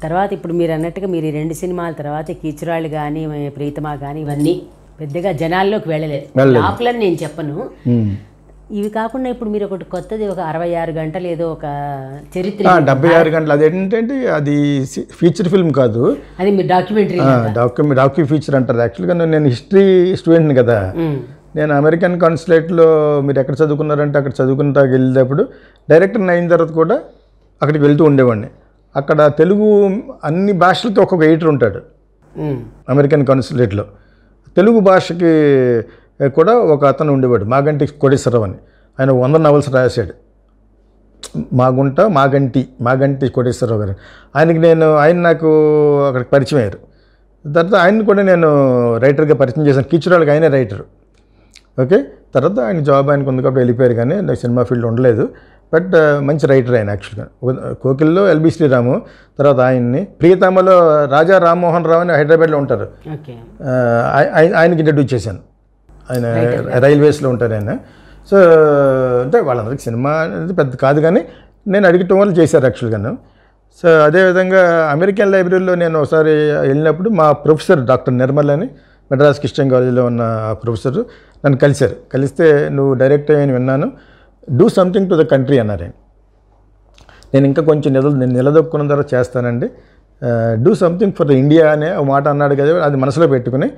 తర్వాత ఇప్పుడు మీరు అన్నట్టుగా మీరు ఈ 2 సినిమాల తర్వాత కీచురాళ్ళు కానీ ప్రీతమా కానీ ఇవన్నీ పెద్దగా జనాల్లోకి వెళ్ళలేదు. ఆఫ్లని నేను చెప్పను. ఇవి కాకుండా ఇప్పుడు మీరు ఒకటి కొత్తది ఒక 66 గంటలు ఏదో ఒక చరిత్ర 76 గంటలు అదేంటంటే అది ఫీచర్ ఫిల్మ్ కాదు, అది మీరు డాక్యుమెంటరీ డాక్యూ ఫీచర్ అంటారు. యాక్చువల్గా నేను హిస్టరీ స్టూడెంట్ని కదా, నేను అమెరికన్ కాన్సులేట్లో మీరు ఎక్కడ చదువుకున్నారంటే అక్కడ చదువుకుంటా వెళ్ళేటప్పుడు డైరెక్టర్ అయిన తర్వాత కూడా అక్కడికి వెళ్తూ ఉండేవాడిని. అక్కడ తెలుగు అన్ని భాషలకి ఒక్కొక్క ఎడిటర్ ఉంటాడు అమెరికన్ కాన్సులేట్లో. తెలుగు భాషకి కూడా ఒక అతను ఉండేవాడు, మాగంటి కోటేశ్వరరావు అని. ఆయన 100 నవల్స్ రాశాడు. మాగంటి కోటేశ్వరరావు గారు. ఆయన నాకు అక్కడికి పరిచయం అయ్యారు. తర్వాత ఆయన్ని కూడా నేను రైటర్గా పరిచయం చేశాను. కీచురాళ్ళకి ఆయనే రైటరు. ఓకే, తర్వాత ఆయన జాబ్ ఆయనకు ఉంది కాబట్టి వెళ్ళిపోయారు, కానీ నాకు సినిమా ఫీల్డ్ ఉండలేదు. బట్ మంచి రైటర్ ఆయన. యాక్చువల్గా కోకిల్లో ఎల్బి శ్రీరాము, తర్వాత ఆయన్ని ప్రియతమలో రాజా రామ్మోహన్ రావు అని హైదరాబాద్లో ఉంటారు, ఆయనకి ఇంట్రడ్యూస్ చేశాను. ఆయన రైల్వేస్లో ఉంటారు ఆయన. సో అంటే వాళ్ళందరికీ సినిమా అనేది పెద్ద కాదు, కానీ నేను అడిగటం వల్ల చేశారు యాక్చువల్గాను. సో అదేవిధంగా అమెరికన్ లైబ్రరీలో నేను ఒకసారి వెళ్ళినప్పుడు మా ప్రొఫెసర్ డాక్టర్ నిర్మల్ అని మెడ్రాస్ క్రిస్టియన్ కాలేజీలో ఉన్న ప్రొఫెసర్ నన్ను కలిశారు. కలిస్తే నువ్వు డైరెక్ట్ అయ్యని విన్నాను, do something to the country అన్నారు. నేను ఇంకా కొంచెం నిలదొక్కున్న తర్వాత చేస్తానండి, do something for the India అనే ఒక మాట అన్నాడు కదా, అది మనసులో పెట్టుకుని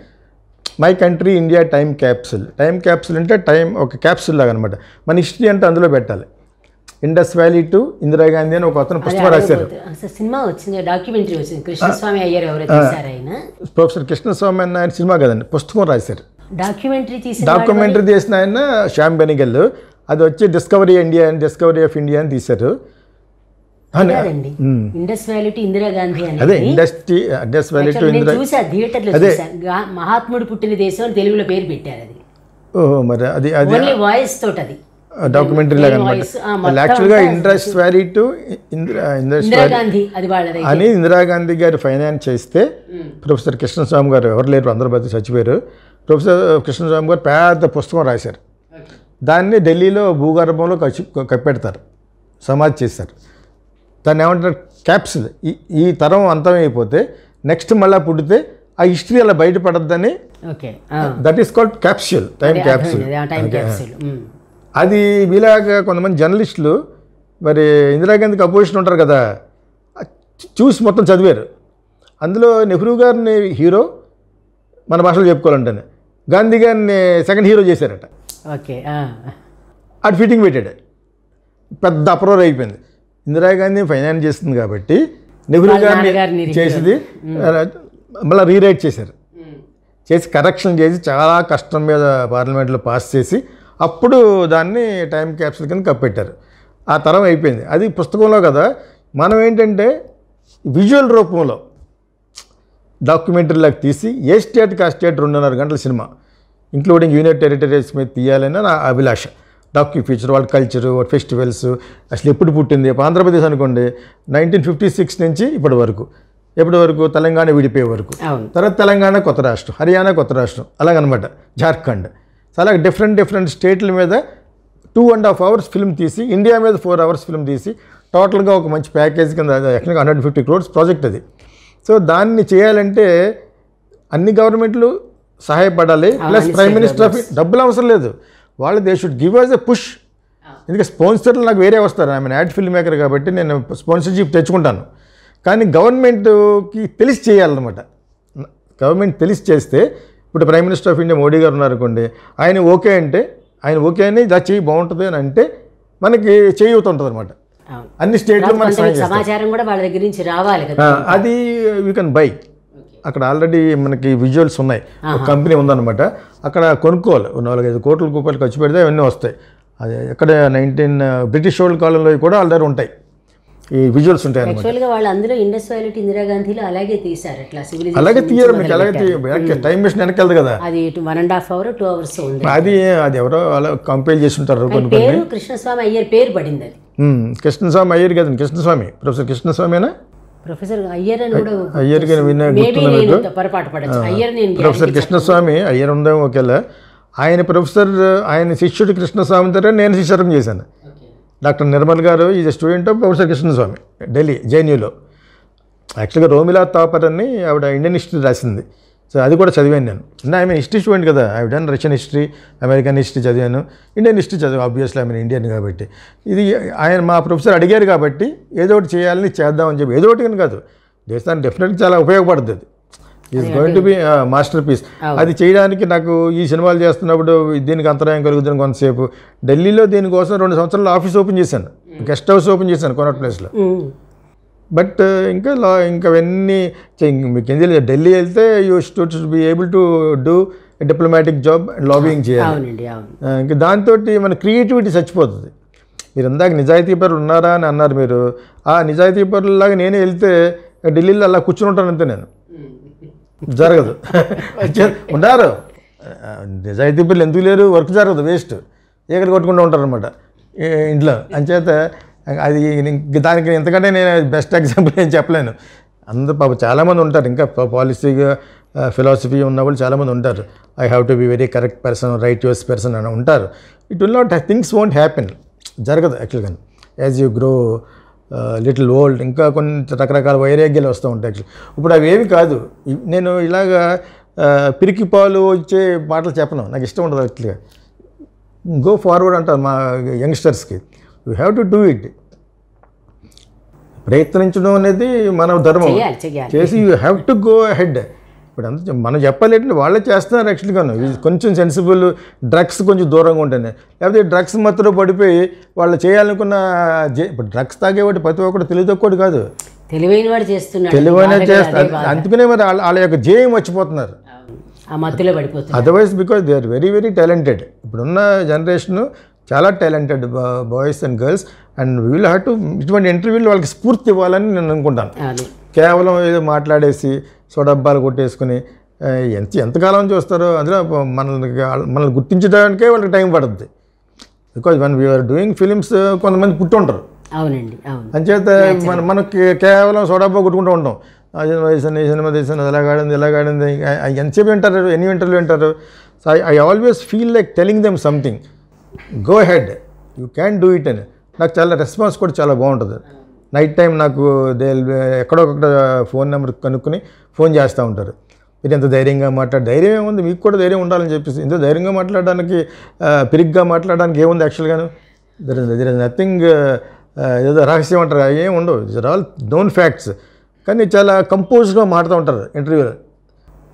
my country India time capsule అంటే టైం ఒక క్యాప్సుల్ లాగా అనమాట. మన హిస్టరీ అంటే అందులో పెట్టాలి. ఇండస్ వ్యాలీ టు ఇందిరాగాంధీ అని ఒక అతను పుస్తకం రాశారు. సినిమా వచ్చింది, డాక్యుమెంటరీ వచ్చింది, కృష్ణస్వామి అయ్యర్ ఎవరో తీశారు ఆయన. ప్రొఫెసర్ కృష్ణస్వామి అన్న ఆయన సినిమా కదండి, పుస్తకం రాశారు. డాక్యుమెంటరీ తీసిన ఆయన శ్యామ్ బెనిగల్. అది వచ్చి డిస్కవరీ ఆఫ్ ఇండియా అని తీశారు. ఇండస్ వ్యాలీ టు ఇందిరాగాంధీ అదే ఇండస్ వ్యాలీ టు ఇందిరా, మహాత్ముడు పుట్టిన దేశం అని తెలుగులో పేరు పెట్టారు. అది ఓహో, మరి అది వాయిస్ తోటి అది డాక్యుమెంటరీ లాగా అనమాట. యాక్చువల్గా ఇండస్ వ్యాలీ టు ఇందిరాగాంధీ అని ఇందిరాగాంధీ గారు ఫైనాన్స్ చేస్తే ప్రొఫెసర్ కృష్ణస్వామి గారు, ఎవరు లేరు అందరూ బతి చచ్చిపోయారు, ప్రొఫెసర్ కృష్ణస్వామి గారు పెద్ద పుస్తకం రాశారు. దాన్ని ఢిల్లీలో భూగర్భంలో కప్పెడతారు, సమాధి చేస్తారు. దాన్ని ఏమంటారు, క్యాప్సుల్. ఈ తరం అంతమైపోతే నెక్స్ట్ మళ్ళీ పుడితే ఆ హిస్టరీ అలా బయటపడద్దని, that is called capsule, time capsule. అది మీలాగా కొంతమంది జర్నలిస్టులు మరి ఇందిరాగాంధీకి అపోజిషన్ ఉంటారు కదా, చూసి మొత్తం చదివారు. అందులో నెహ్రూ గారిని హీరో, మన భాషలో చెప్పుకోవాలంటే గాంధీ గారిని సెకండ్ హీరో చేశారట. అటు ఫిట్టింగ్ పెట్టాడు, పెద్ద అప్రోర్ అయిపోయింది. ఇందిరాగాంధీ ఫైనాన్స్ చేస్తుంది కాబట్టి నెహ్రూ గారిని చేసింది మళ్ళీ రీరైట్ చేశారు. చేసి కరెక్షన్ చేసి చాలా కష్టం మీద పార్లమెంట్లో పాస్ చేసి అప్పుడు దాన్ని టైం క్యాప్సూల్ కింద కప్పెట్టారు. ఆ తరం అయిపోయింది. అది పుస్తకంలో కదా, మనం ఏంటంటే విజువల్ రూపంలో డాక్యుమెంటరీలాగా తీసి ఏ స్టేట్కి ఆ స్టేట్ 2.5 గంటల సినిమా ఇంక్లూడింగ్ యూనియన్ టెరిటరీస్ మీద తీయాలని నా అభిలాష. డాక్యూ ఫీచర్, వాళ్ళ కల్చరు, వాళ్ళ ఫెస్టివల్స్, అసలు ఎప్పుడు పుట్టింది. ఆంధ్రప్రదేశ్ అనుకోండి 1956 నుంచి ఇప్పటి వరకు తెలంగాణ విడిపోయే వరకు, తర్వాత తెలంగాణ కొత్త రాష్ట్రం, హర్యానా కొత్త రాష్ట్రం, అలాగనమాట జార్ఖండ్. చాలా డిఫరెంట్ స్టేట్ల మీద 2.5 hours ఫిల్మ్ తీసి, ఇండియా మీద 4 hours ఫిల్మ్ తీసి, టోటల్గా ఒక మంచి ప్యాకేజ్ కింద యాక్చువల్గా 150 crores ప్రాజెక్ట్ అది. సో దాన్ని చేయాలంటే అన్ని గవర్నమెంట్లు సహాయపడాలి, ప్లస్ ప్రైమ్ మినిస్టర్ ఆఫ్ డబ్బులు అవసరం లేదు, వాళ్ళు they should give us a push. ఎందుకంటే స్పాన్సర్లు నాకు వేరే వస్తారు, I mean ad film maker కాబట్టి నేను స్పాన్సర్షిప్ తెచ్చుకుంటాను. కానీ గవర్నమెంట్కి తెలిసి చేయాలన్నమాట. గవర్నమెంట్ తెలిసి చేస్తే, ఇప్పుడు prime minister of India Modi గారు ఉన్నారనుకోండి, ఆయన ఓకే అంటే, ఆయన ఓకే అని ఇలా చేయి బాగుంటుంది అని అంటే మనకి చేయూతుంటుంది అనమాట. అన్ని స్టేట్లో మనకి సమాచారం కూడా వాళ్ళ దగ్గర నుంచి రావాలి కదా, అది యూ కెన్ బై. అక్కడ ఆల్రెడీ మనకి విజువల్స్ ఉన్నాయి, ఒక కంపెనీ ఉందన్నమాట, అక్కడ కొనుక్కోవాలి. 4-5 కోట్ల రూపాయలు ఖర్చు పెడితే అవన్నీ వస్తాయి. అది ఎక్కడ బ్రిటిష్ ఓల్డ్ కాలంలో కూడా వాళ్ళ దగ్గర ఉంటాయి, ఈ విజువల్స్ ఉంటాయి. యాక్చువల్గా వాళ్ళు అందులో ఇండస్ వ్యాలీ టు ఇందిరాగాంధీలో అలాగే తీశారు. అట్లా అలాగే తీయరు, మీకు అలాగే టైం మిషన్ వెనకెళ్దు కదా. అది 1.5 hour 2 hours ఉంది. అది ఎవరో అలా కంపేర్ చేసి ఉంటారు. పేరు కృష్ణస్వామి అయ్యర్ పేరు పడింది. అది కృష్ణస్వామి అయ్యర్ కదండి, కృష్ణస్వామి, ప్రొఫెసర్ కృష్ణస్వామినా, ప్రొఫెసర్ అయ్యర్ అని కూడా అయ్యర్ పొరపాటు పడచ్చు. అయ్యర్ ప్రొఫెసర్ కృష్ణస్వామి అయ్యర్ ఉందేమో ఒకేలా. ఆయన ప్రొఫెసర్, ఆయన శిష్యుడు కృష్ణస్వామి దగ్గర నేను శిష్యర్గం చేశాను. డాక్టర్ నిర్మల్ గారు is a student of professor Krishnaswamy, Delhi జేఎన్యూలో. యాక్చువల్గా రోమిలా థాపర్ అని ఆవిడ ఇండియన్ హిస్టరీ రాసింది. సో అది కూడా చదివాను నేను. ఐ మీన్ హిస్టరీ స్టూడెంట్ కదా, I done Russian history, American history చదివాను, ఇండియన్ హిస్టరీ చదివాను. ఆబ్వియస్లీ ఐ మీన్ ఇండియన్ కాబట్టి. ఇది ఆయన మా ప్రొఫెసర్ అడిగారు కాబట్టి ఏదో ఒకటి చేయాలని చేద్దామని చెప్పి, ఏదో ఒకటి కానీ కాదు, దేశానికి డెఫినెట్గా చాలా ఉపయోగపడుతుంది. అది is going to be masterpiece. అది చేయడానికి నాకు ఈ సినిమాలు చేస్తున్నప్పుడు దీనికి అంతరాయం కలుగుతుంది. కొంతసేపు ఢిల్లీలో దీనికోసం 2 సంవత్సరాలు ఆఫీస్ ఓపెన్ చేశాను, గెస్ట్ హౌస్ ఓపెన్ చేశాను కొనట్ ప్లేస్లో. బట్ ఇంకా అవన్నీ మీకు ఏం తెలియదు. ఢిల్లీ వెళ్తే you should be able to do diplomatic job and lobbying చేయాలి. ఇంకా దాంతో మన క్రియేటివిటీ చచ్చిపోతుంది. మీరు ఇందాక నిజాయితీ పరులు ఉన్నారా అని అన్నారు మీరు. ఆ నిజాయితీ పరులలాగా నేనే వెళ్తే ఢిల్లీలో అలా కూర్చుని ఉంటాను అంతే. నేను జరగదు. ఉన్నారు నిజాయితీ పరులు, ఎందుకు లేరు? వర్క్ జరగదు, వేస్ట్, ఎక్కడ కొట్టుకుంటూ ఉంటారు అనమాట ఇంట్లో. అంచేత అది దానికి ఎంతకంటే నేను బెస్ట్ ఎగ్జాంపుల్ నేను చెప్పలేను. అందరూ పాప చాలామంది ఉంటారు, ఇంకా పాలసీగా ఫిలాసఫీ ఉన్న వాళ్ళు చాలామంది ఉంటారు. I have to be very correct person, right use person అని ఉంటారు. It will not, things won't happen, జరగదు యాక్చువల్గా. As you grow little old ఇంకా కొన్ని రకరకాల వైరాగ్యాలు వస్తూ ఉంటాయి. యాక్చువల్లీ ఇప్పుడు అవి ఏమి కాదు. నేను ఇలాగా పిరికి పాలు వచ్చే మాటలు చెప్పను, నాకు ఇష్టం ఉండదు. యాక్చువల్గా గో ఫార్వర్డ్ అంటారు మా యంగ్స్టర్స్కి. You have to do it. ప్రయత్నించడం అనేది మన ధర్మం. చేసి you have to go ahead. ఇప్పుడు అంత మనం చెప్పాలంటే వాళ్ళే చేస్తున్నారు యాక్చువల్గాను. కొంచెం సెన్సిబుల్, డ్రగ్స్ కొంచెం దూరంగా ఉంటాయి. లేకపోతే డ్రగ్స్ మత్తులో పడిపోయి వాళ్ళు చేయాలనుకున్న ఇప్పుడు డ్రగ్స్ తాగేవాడు ప్రతి ఒక్కటి తెలివి తక్కువడు కాదు, తెలివైన వాడు చేస్తున్నాడు, తెలివైన చేస్తారు. అందుకనే మరి వాళ్ళ యొక్క ధ్యేయం మర్చిపోతున్నారు, otherwise because they are very very talented. ఇప్పుడున్న జనరేషను చాలా talented boys and girls. And we will have to ఇటువంటి ఇంటర్వ్యూలు వాళ్ళకి స్ఫూర్తి ఇవ్వాలని నేను అనుకుంటాను. కేవలం ఏదో మాట్లాడేసి సోడబ్బాలు కొట్టేసుకుని ఎంతకాలం చూస్తారో, అందులో మనల్ని గుర్తించడానికే వాళ్ళకి టైం పడుతుంది. Because one we're doing films కొంతమంది పుట్టుంటారు. అవునండి, అంచేత మనకి కేవలం సోడబ్బా కొట్టుకుంటూ ఉంటాం. సినిమా తీసాను, ఇలాగాడింది ఎంతసేపు వింటారు, ఎన్ని ఇంటర్వ్యూ వింటారు. So I always feel like telling them something, go head, you can do it అని. నాకు చాలా రెస్పాన్స్ కూడా చాలా బాగుంటుంది. నైట్ టైం నాకు ఎక్కడొక్కడ ఫోన్ నెంబర్ కనుక్కొని ఫోన్ చేస్తూ ఉంటారు. మీరు ఎంత ధైర్యంగా ధైర్యం ఏముంది, మీకు కూడా ధైర్యం ఉండాలని చెప్పేసి. ఇంత ధైర్యంగా మాట్లాడడానికి, పిరిగ్గా మాట్లాడడానికి ఏముంది యాక్చువల్గాను? There is nothing. ఏదో రహస్యం అంటారు, ఏం ఉండవు. It's all known facts. కానీ చాలా కంపోజ్గా మాట్లాడుతూ ఉంటారు ఇంటర్వ్యూలో.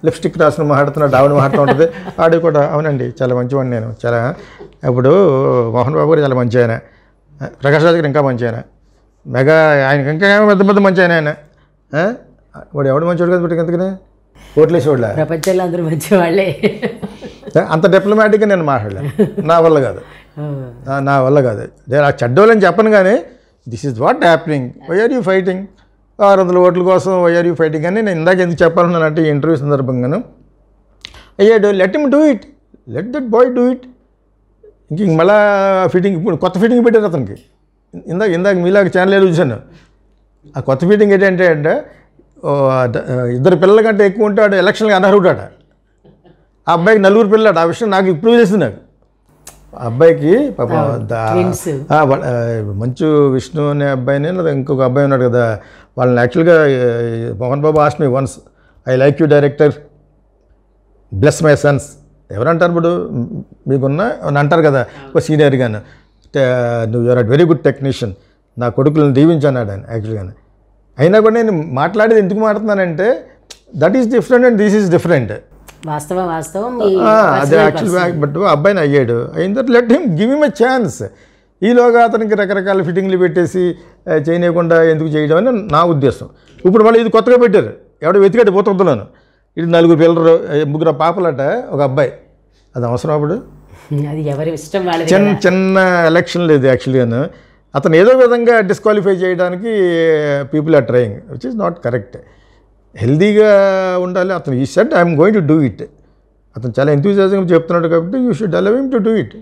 లిప్స్టిక్ రాసిన మాట్లాడుతున్నాడు, ఆవిడ మాట్లాడుతూ ఉంటుంది. ఆవిడ కూడా అవునండి చాలా మంచివాడిని నేను, చాలా. ఇప్పుడు మోహన్ బాబు గారు చాలా మంచి ఆయన, ప్రకాష్ రాజ్ గారు ఇంకా మంచి ఆయన, మెగా ఆయనకి ఇంకా పెద్ద పెద్ద మంచి ఆయన. వాడు ఎవడు మంచివాడు కదా బిడ్డకి, ఎందుకనే ఓట్లేసేవాళ్ళ ప్రపంచంలో అందరూ మంచి వాళ్ళే. అంత డిప్లొమాటిక్గా నేను మాట్లాడలేను, నా వల్ల కాదు. నేను ఆ చెడ్డోళ్ళని చెప్పను, కానీ this is what happening. Why are you fighting? 600 ఓట్ల కోసం వై ఆర్ యూ ఫైటింగ్ అని నేను ఇందాక ఎందుకు చెప్పాలన్నానంటే ఈ ఇంటర్వ్యూ సందర్భంగాను, అయ్యాడు let him do it, let that boy do it. ఇంక మళ్ళా ఫిట్టింగ్, ఇప్పుడు కొత్త ఫిట్టింగ్ పెట్టారు అతనికి. ఇందాక మీలాగా ఛానల్ ఏదో చూశాను. ఆ కొత్త ఫిట్టింగ్ ఏంటంటే ఇద్దరు పిల్లల కంటే ఎక్కువ ఉంటే వాడు ఎలక్షన్కి అనర్హుడాట. ఆ అబ్బాయికి 4 పిల్లలు. ఆ విషయం నాకు ఇప్పుడు తెలిసింది. నాకు ఆ అబ్బాయికి పాప మంచు విష్ణు అనే అబ్బాయిని, ఇంకొక అబ్బాయి ఉన్నాడు కదా, వాళ్ళని యాక్చువల్గా Mohan Babu ask me once, I like you director, bless my sons. ఎవరంటారు ఇప్పుడు మీకున్న అని అంటారు కదా ఒక సీనియర్గాను, నువ్వు you are a very good technician, నా కొడుకులను దీవించన్నాడు ఆయన యాక్చువల్గానే. అయినా కూడా నేను మాట్లాడేది ఎందుకు మాట్లాడుతున్నానంటే that is different and this is different. వాస్తవం అదే యాక్చువల్గా. బట్ అబ్బాయిని అయిన తర్వాత let him, give him a chance. ఈలోగా అతనికి రకరకాల ఫిట్టింగ్లు పెట్టేసి చేయలేకుండా ఎందుకు చేయడం అని నా ఉద్దేశం. ఇప్పుడు మళ్ళీ ఇది కొత్తగా పెట్టారు, ఎవడో వెతికట్టు పోతున్నాను. ఇది 4 పిల్లలు, 3 పాపలట, ఒక అబ్బాయి. అది అవసరం అప్పుడు? అది ఎవరి ఇష్టం. చిన్న ఎలక్షన్ లేదు యాక్చువల్గాను. అతను ఏదో విధంగా డిస్క్వాలిఫై చేయడానికి people are trying, which is not correct. హెల్దీగా ఉండాలి. అతను ఈ set I'm going to do it. అతను చాలా ఎంతూజియాజంగా చెప్తున్నాడు కాబట్టి you should allow him to do it.